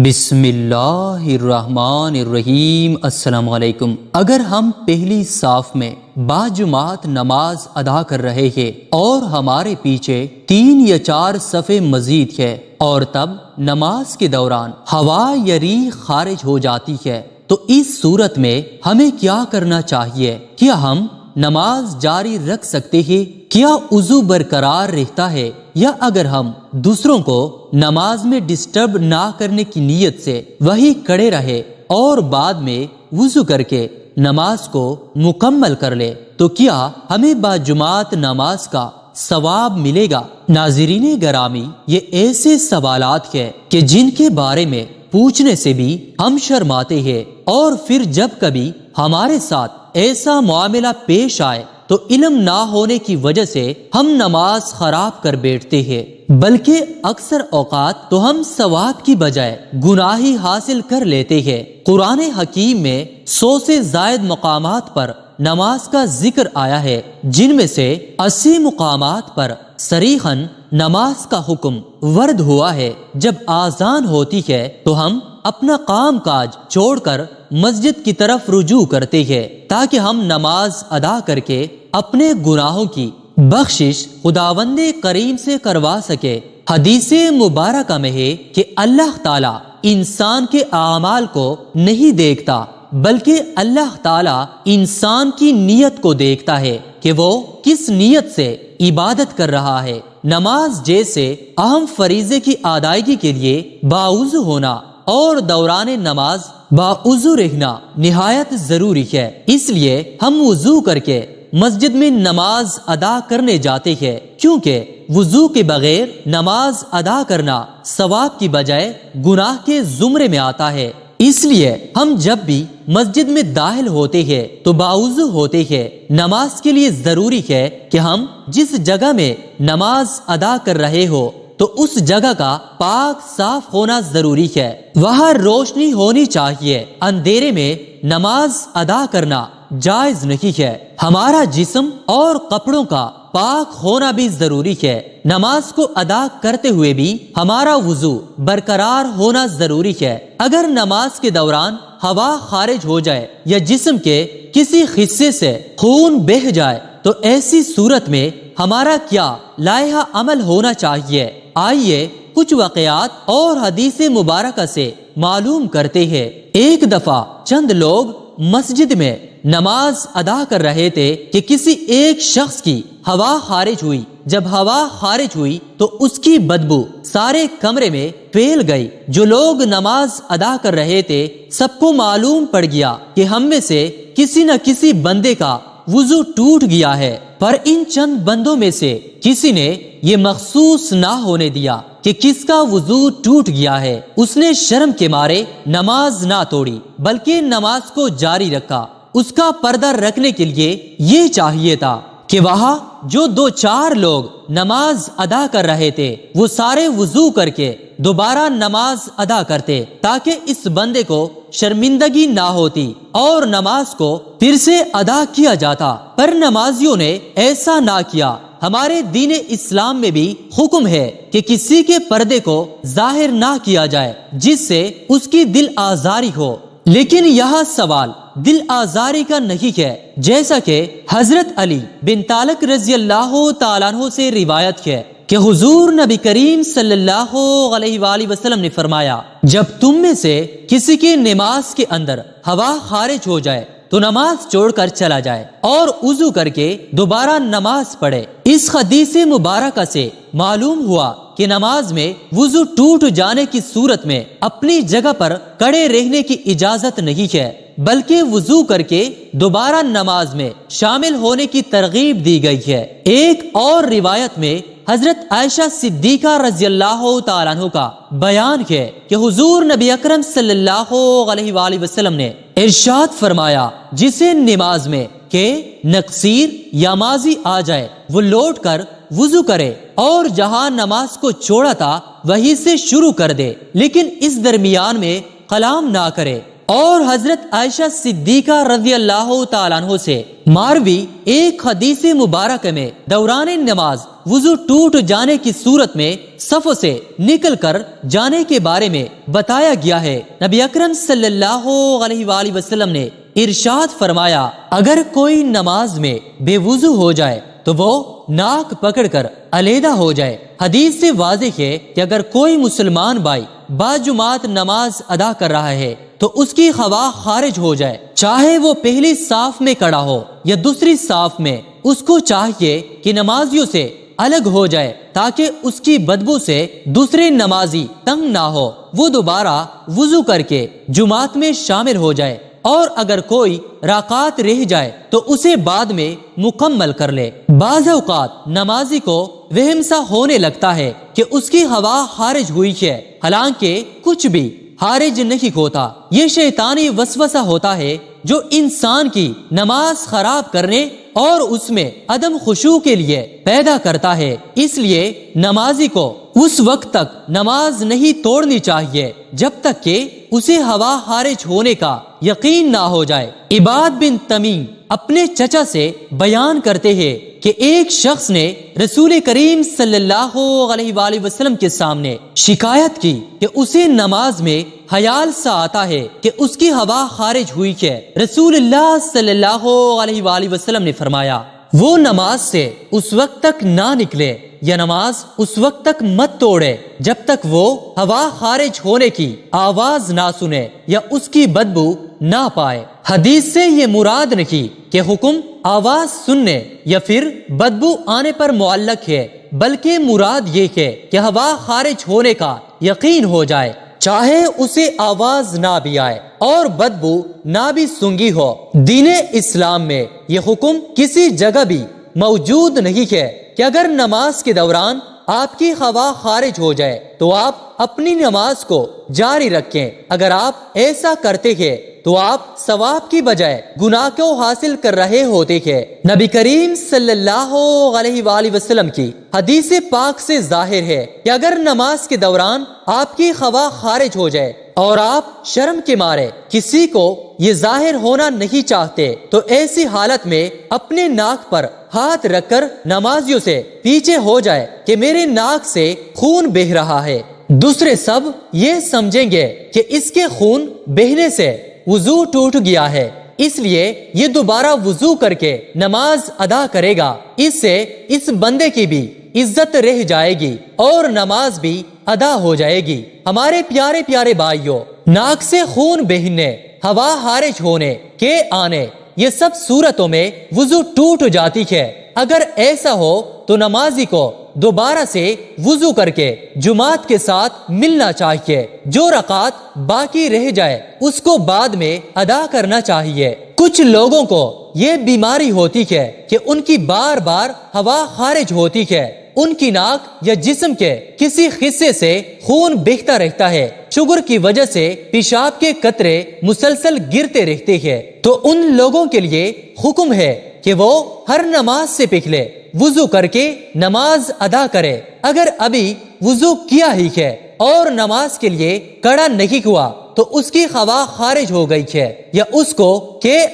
بسم اللہ الرحمن الرحیم۔ السلام علیکم۔ اگر ہم پہلی صاف میں باجماعت نماز ادا کر رہے ہیں اور ہمارے پیچھے 3 یا 4 صفیں مزید ہے اور تب نماز کے دوران ہوا یا ریح خارج ہو جاتی ہے تو اس صورت میں ہمیں کیا کرنا چاہیے؟ کیا ہم نماز جاری رکھ سکتے ہیں؟ کیا وضو برقرار رہتا ہے؟ یا اگر ہم دوسروں کو نماز میں ڈسٹرب نہ کرنے کی نیت سے وہی کھڑے رہے اور بعد میں وضو کر کے نماز کو مکمل کر لے تو کیا ہمیں باجماعت نماز کا ثواب ملے گا؟ ناظرین گرامی، یہ ایسے سوالات ہیں کہ جن کے بارے میں پوچھنے سے بھی ہم شرماتے ہیں، اور پھر جب کبھی ہمارے ساتھ ایسا معاملہ پیش آئے تو علم نہ ہونے کی وجہ سے ہم نماز خراب کر بیٹھتے ہیں، بلکہ اکثر اوقات تو ہم ثواب کی بجائے گناہی حاصل کر لیتے ہیں۔ قرآن حکیم میں 100 سے زائد مقامات پر نماز کا ذکر آیا ہے، جن میں سے 80 مقامات پر صریحاً نماز کا حکم ورد ہوا ہے۔ جب آذان ہوتی ہے تو ہم اپنا کام کاج چھوڑ کر مسجد کی طرف رجوع کرتے ہیں تاکہ ہم نماز ادا کر کے اپنے گناہوں کی بخشش خداوند کریم سے کروا سکے۔ حدیث مبارکہ میں ہے کہ اللہ تعالیٰ انسان کے اعمال کو نہیں دیکھتا، بلکہ اللہ تعالیٰ انسان کی نیت کو دیکھتا ہے کہ وہ کس نیت سے عبادت کر رہا ہے۔ نماز جیسے اہم فریضے کی ادائیگی کے لیے باوضو ہونا اور دوران نماز باوضو رہنا نہایت ضروری ہے، اس لیے ہم وضو کر کے مسجد میں نماز ادا کرنے جاتے ہیں، کیونکہ وضو کے بغیر نماز ادا کرنا ثواب کی بجائے گناہ کے زمرے میں آتا ہے۔ اس لیے ہم جب بھی مسجد میں داخل ہوتے ہیں تو باوضو ہوتے ہیں۔ نماز کے لیے ضروری ہے کہ ہم جس جگہ میں نماز ادا کر رہے ہو تو اس جگہ کا پاک صاف ہونا ضروری ہے، وہاں روشنی ہونی چاہیے۔ اندھیرے میں نماز ادا کرنا جائز نہیں ہے۔ ہمارا جسم اور کپڑوں کا پاک ہونا بھی ضروری ہے۔ نماز کو ادا کرتے ہوئے بھی ہمارا وضو برقرار ہونا ضروری ہے۔ اگر نماز کے دوران ہوا خارج ہو جائے یا جسم کے کسی حصے سے خون بہہ جائے تو ایسی صورت میں ہمارا کیا لائحہ عمل ہونا چاہیے؟ آئیے کچھ واقعات اور حدیث مبارکہ سے معلوم کرتے ہیں۔ ایک دفعہ چند لوگ مسجد میں نماز ادا کر رہے تھے کہ کسی ایک شخص کی ہوا خارج ہوئی۔ جب ہوا خارج ہوئی تو اس کی بدبو سارے کمرے میں پھیل گئی۔ جو لوگ نماز ادا کر رہے تھے سب کو معلوم پڑ گیا کہ ہم میں سے کسی نہ کسی بندے کا وضو ٹوٹ گیا ہے، پر ان چند بندوں میں سے کسی نے یہ محسوس نہ ہونے دیا کہ کس کا وضو ٹوٹ گیا ہے۔ اس نے شرم کے مارے نماز نہ توڑی بلکہ نماز کو جاری رکھا۔ اس کا پردہ رکھنے کے لیے یہ چاہیے تھا کہ وہاں جو 2-4 لوگ نماز ادا کر رہے تھے وہ سارے وضو کر کے دوبارہ نماز ادا کرتے تاکہ اس بندے کو شرمندگی نہ ہوتی اور نماز کو پھر سے ادا کیا جاتا، پر نمازیوں نے ایسا نہ کیا۔ ہمارے دین اسلام میں بھی حکم ہے کہ کسی کے پردے کو ظاہر نہ کیا جائے جس سے اس کی دل آزاری ہو، لیکن یہاں سوال دل آزاری کا نہیں ہے، جیسا کہ حضرت علی بن طالق رضی اللہ تعالیٰ عنہ سے روایت ہے کہ حضور نبی کریم صلی اللہ علیہ وآلہ وسلم نے فرمایا، جب تم میں سے کسی کی نماز کے اندر ہوا خارج ہو جائے تو نماز چھوڑ کر چلا جائے اور وضو کر کے دوبارہ نماز پڑھے۔ اس حدیث مبارکہ سے معلوم ہوا کہ نماز میں وضو ٹوٹ جانے کی صورت میں اپنی جگہ پر کھڑے رہنے کی اجازت نہیں ہے، بلکہ وضو کر کے دوبارہ نماز میں شامل ہونے کی ترغیب دی گئی ہے۔ ایک اور روایت میں حضرت عائشہ صدیقہ رضی اللہ تعالیٰ عنہ کا بیان ہے کہ حضور نبی اکرم صلی اللہ علیہ وآلہ وسلم نے ارشاد فرمایا، جسے نماز میں کہ نقصیر یا ماضی آ جائے وہ لوٹ کر وضو کرے اور جہاں نماز کو چھوڑا تھا وہیں سے شروع کر دے، لیکن اس درمیان میں کلام نہ کرے اور حضرت عائشہ صدیقہ رضی اللہ تعالیٰ عنہ سے ماروی ایک حدیث مبارک میں دوران نماز وضو ٹوٹ جانے کی صورت میں صفوں سے نکل کر جانے کے بارے میں بتایا گیا ہے۔ نبی اکرم صلی اللہ علیہ وآلہ وسلم نے ارشاد فرمایا، اگر کوئی نماز میں بے وضو ہو جائے تو وہ ناک پکڑ کر علیحدہ ہو جائے۔ حدیث سے واضح ہے کہ اگر کوئی مسلمان بھائی باجماعت نماز ادا کر رہا ہے تو اس کی خواہ خارج ہو جائے، چاہے وہ پہلی صاف میں کھڑا ہو یا دوسری صاف میں، اس کو چاہیے کہ نمازیوں سے الگ ہو جائے تاکہ اس کی بدبو سے دوسرے نمازی تنگ نہ ہو۔ وہ دوبارہ وضو کر کے جماعت میں شامل ہو جائے، اور اگر کوئی رکعت رہ جائے تو اسے بعد میں مکمل کر لے۔ بعض اوقات نمازی کو وہم سا ہونے لگتا ہے کہ اس کی ہوا خارج ہوئی ہے، حالانکہ کچھ بھی خارج نہیں ہوتا۔ یہ شیطانی وسوسہ ہوتا ہے جو انسان کی نماز خراب کرنے اور اس میں عدم خشوع کے لیے پیدا کرتا ہے۔ اس لیے نمازی کو اس وقت تک نماز نہیں توڑنی چاہیے جب تک کہ اسے ہوا خارج ہونے کا یقین نہ ہو جائے۔ عباد بن تمیم اپنے چچا سے بیان کرتے ہیں کہ ایک شخص نے رسول کریم صلی اللہ علیہ وآلہ وسلم کے سامنے شکایت کی کہ اسے نماز میں خیال سا آتا ہے کہ اس کی ہوا خارج ہوئی ہے۔ رسول اللہ صلی اللہ علیہ وآلہ وسلم نے فرمایا، وہ نماز سے اس وقت تک نہ نکلے یا نماز اس وقت تک مت توڑے جب تک وہ ہوا خارج ہونے کی آواز نہ سنے یا اس کی بدبو نہ پائے۔ حدیث سے یہ مراد نہیں کہ حکم آواز سننے یا پھر بدبو آنے پر معلق ہے، بلکہ مراد یہ ہے کہ ہوا خارج ہونے کا یقین ہو جائے، چاہے اسے آواز نہ بھی آئے اور بدبو نہ بھی سنگی ہو۔ دین اسلام میں یہ حکم کسی جگہ بھی موجود نہیں ہے کہ اگر نماز کے دوران آپ کی ہوا خارج ہو جائے تو آپ اپنی نماز کو جاری رکھیں۔ اگر آپ ایسا کرتے ہیں تو آپ ثواب کی بجائے گناہ کو حاصل کر رہے ہوتے ہیں۔ نبی کریم صلی اللہ علیہ وآلہ وسلم کی حدیث پاک سے ظاہر ہے کہ اگر نماز کے دوران آپ کی ہوا خارج ہو جائے اور آپ شرم کے مارے کسی کو یہ ظاہر ہونا نہیں چاہتے تو ایسی حالت میں اپنے ناک پر ہاتھ رکھ کر نمازیوں سے پیچھے ہو جائے کہ میرے ناک سے خون بہہ رہا ہے۔ دوسرے سب یہ سمجھیں گے کہ اس کے خون بہنے سے وضو ٹوٹ گیا ہے، اس لیے یہ دوبارہ وضو کر کے نماز ادا کرے گا۔ اس سے اس بندے کی بھی عزت رہ جائے گی اور نماز بھی ادا ہو جائے گی۔ ہمارے پیارے پیارے بھائیوں، ناک سے خون بہنے، ہوا خارج ہونے کے آنے، یہ سب صورتوں میں وضو ٹوٹ جاتی ہے۔ اگر ایسا ہو تو نمازی کو دوبارہ سے وضو کر کے جماعت کے ساتھ ملنا چاہیے۔ جو رکعت باقی رہ جائے اس کو بعد میں ادا کرنا چاہیے۔ کچھ لوگوں کو یہ بیماری ہوتی ہے کہ ان کی بار بار ہوا خارج ہوتی ہے، ان کی ناک یا جسم کے کسی حصے سے خون بہتا رہتا ہے، شوگر کی وجہ سے پیشاب کے قطرے مسلسل گرتے رہتے ہیں، تو ان لوگوں کے لیے حکم ہے کہ وہ ہر نماز سے پہلے وضو کر کے نماز ادا کرے۔ اگر ابھی وضو کیا ہی ہے اور نماز کے لیے کھڑا نہیں ہوا تو اس کی ہوا خارج ہو گئی ہے یا اس کو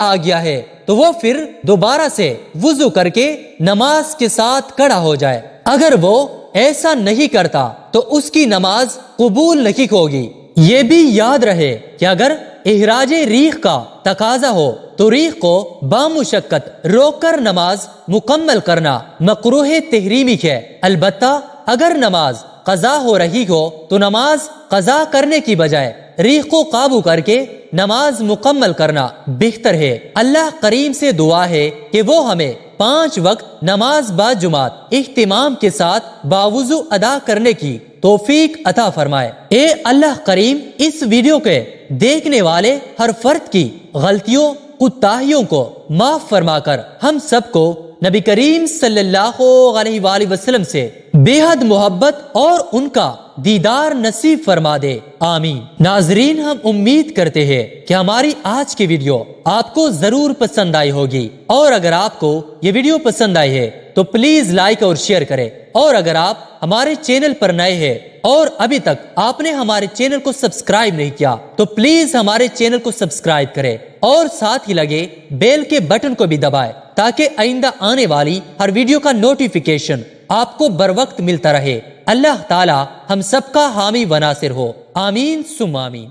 آ گیا ہے تو وہ پھر دوبارہ سے وضو کر کے نماز کے ساتھ کھڑا ہو جائے۔ اگر وہ ایسا نہیں کرتا تو اس کی نماز قبول نہیں ہوگی۔ یہ بھی یاد رہے کہ اگر اخراج ریح کا تقاضا ہو تو ریح کو بامشقت روک کر نماز مکمل کرنا مکروہ تحریمی ہے۔ البتہ اگر نماز قضا ہو رہی ہو تو نماز قضا کرنے کی بجائے ریح کو قابو کر کے نماز مکمل کرنا بہتر ہے۔ اللہ کریم سے دعا ہے کہ وہ ہمیں 5 وقت نماز باجماعت اہتمام کے ساتھ باوضو ادا کرنے کی توفیق عطا فرمائے۔ اے اللہ کریم، اس ویڈیو کے دیکھنے والے ہر فرد کی غلطیوں کوتاہیوں کو معاف فرما کر ہم سب کو نبی کریم صلی اللہ علیہ وآلہ وسلم سے بے حد محبت اور ان کا دیدار نصیب فرما دے، آمین۔ ناظرین، ہم امید کرتے ہیں کہ ہماری آج کی ویڈیو آپ کو ضرور پسند آئی ہوگی، اور اگر آپ کو یہ ویڈیو پسند آئی ہے تو پلیز لائک اور شیئر کریں، اور اگر آپ ہمارے چینل پر نئے ہیں اور ابھی تک آپ نے ہمارے چینل کو سبسکرائب نہیں کیا تو پلیز ہمارے چینل کو سبسکرائب کریں اور ساتھ ہی لگے بیل کے بٹن کو بھی دبائیں تاکہ آئندہ آنے والی ہر ویڈیو کا نوٹیفیکیشن آپ کو بر وقت ملتا رہے۔ اللہ تعالی ہم سب کا حامی و ناصر ہو، آمین ثم آمین۔